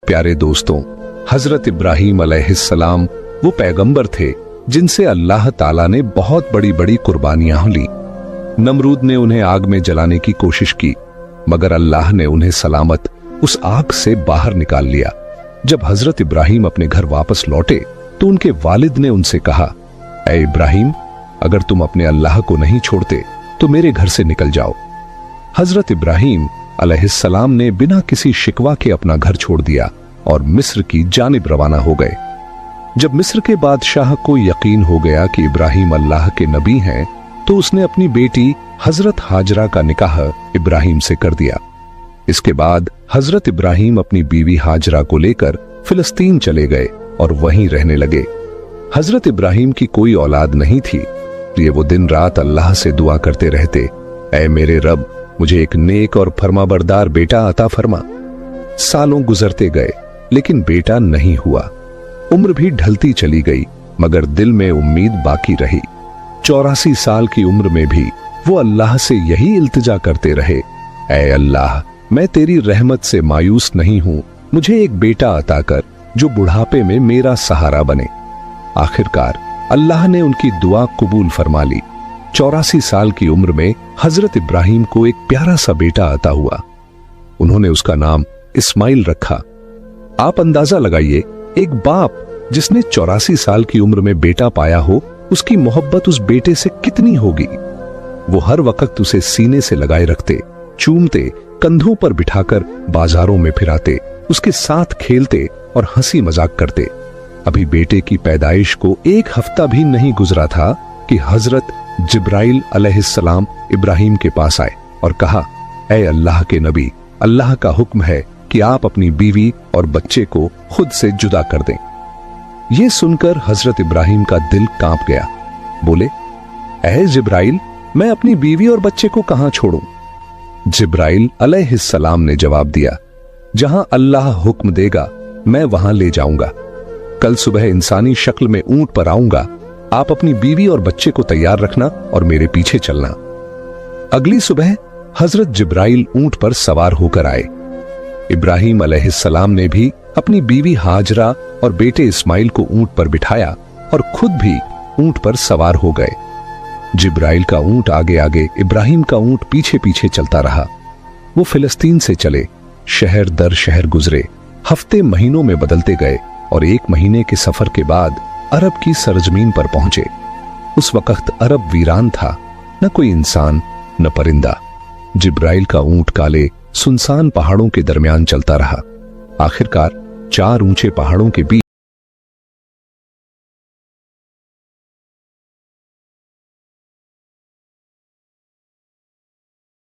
प्यारे दोस्तों, हजरत इब्राहीम अलैहिस्सलाम वो पैगंबर थे जिनसे अल्लाह ताला ने बहुत बड़ी बड़ी कुर्बानियां ली। नमरूद ने उन्हें आग में जलाने की कोशिश की, मगर अल्लाह ने उन्हें सलामत उस आग से बाहर निकाल लिया। जब हजरत इब्राहीम अपने घर वापस लौटे तो उनके वालिद ने उनसे कहा, ऐ इब्राहीम, अगर तुम अपने अल्लाह को नहीं छोड़ते तो मेरे घर से निकल जाओ। हजरत इब्राहीम अलैहिस्सलाम ने बिना किसी शिकवा के अपना घर छोड़ दिया और मिस्र की जानिब रवाना हो गए। जब मिस्र के बादशाह को यकीन हो गया कि इब्राहीम अल्लाह के नबी हैं, तो उसने अपनी बेटी हजरत हाजरा का निकाह इब्राहीम से कर दिया। इसके बाद हजरत इब्राहीम अपनी बीवी हाजरा को लेकर फिलिस्तीन चले गए और वहीं रहने लगे। हजरत इब्राहीम की कोई औलाद नहीं थी, इसलिए वो दिन रात अल्लाह से दुआ करते रहते, ऐ मेरे रब, मुझे एक नेक और फरमाबरदार बेटा अता फरमा। सालों गुजरते गए लेकिन बेटा नहीं हुआ। उम्र भी ढलती चली गई, मगर दिल में उम्मीद बाकी रही। 84 साल की उम्र में भी वो अल्लाह से यही इल्तिजा करते रहे, ऐ अल्लाह, मैं तेरी रहमत से मायूस नहीं हूं, मुझे एक बेटा अता कर जो बुढ़ापे में मेरा सहारा बने। आखिरकार अल्लाह ने उनकी दुआ कबूल फरमा ली। 84 साल की उम्र में हजरत इब्राहीम को एक प्यारा सा बेटा अता हुआ। उन्होंने उसका नाम इस्माइल रखा। आप अंदाजा लगाइए, एक बाप जिसने 84 साल की उम्र में बेटा पाया हो, उसकी मोहब्बत उस बेटे से कितनी होगी। वो हर वक्त उसे सीने से लगाए रखते, चूमते, कंधों पर बिठाकर बाजारों में फिराते, उसके साथ खेलते और हंसी मजाक करते। अभी बेटे की पैदाइश को एक हफ्ता भी नहीं गुजरा था कि हजरत जिब्राइल अलैहिस्सलाम इब्राहीम के पास आए और कहा, ऐ अल्लाह के नबी, अल्लाह का हुक्म है कि आप अपनी बीवी और बच्चे को खुद से जुदा कर दें। यह सुनकर हजरत इब्राहीम का दिल कांप गया। बोले, ऐ जिब्राइल, मैं अपनी बीवी और बच्चे को कहां छोड़ूं? जिब्राइल अलैहिस्सलाम ने जवाब दिया, जहां अल्लाह हुक्म देगा मैं वहां ले जाऊंगा। कल सुबह इंसानी शक्ल में ऊंट पर आऊंगा, आप अपनी बीवी और बच्चे को तैयार रखना और मेरे पीछे चलना। अगली सुबह हजरत जिब्राइल ऊंट पर सवार होकर आए। इब्राहीम अलैहिस्सलाम ने भी अपनी बीवी हाजरा और बेटे इस्माइल को ऊंट पर बिठाया और खुद भी ऊंट पर सवार हो गए। जिब्राइल का ऊंट आगे आगे, इब्राहीम का ऊंट पीछे पीछे चलता रहा। वो फिलिस्तीन से चले, शहर दर शहर गुजरे, हफ्ते महीनों में बदलते गए और 1 महीने के सफर के बाद अरब की सरजमीन पर पहुंचे। उस वक्त अरब वीरान था, न कोई इंसान न परिंदा। जिब्राइल का ऊंट काले सुनसान पहाड़ों के दरमियान चलता रहा। आखिरकार 4 ऊंचे पहाड़ों के बीच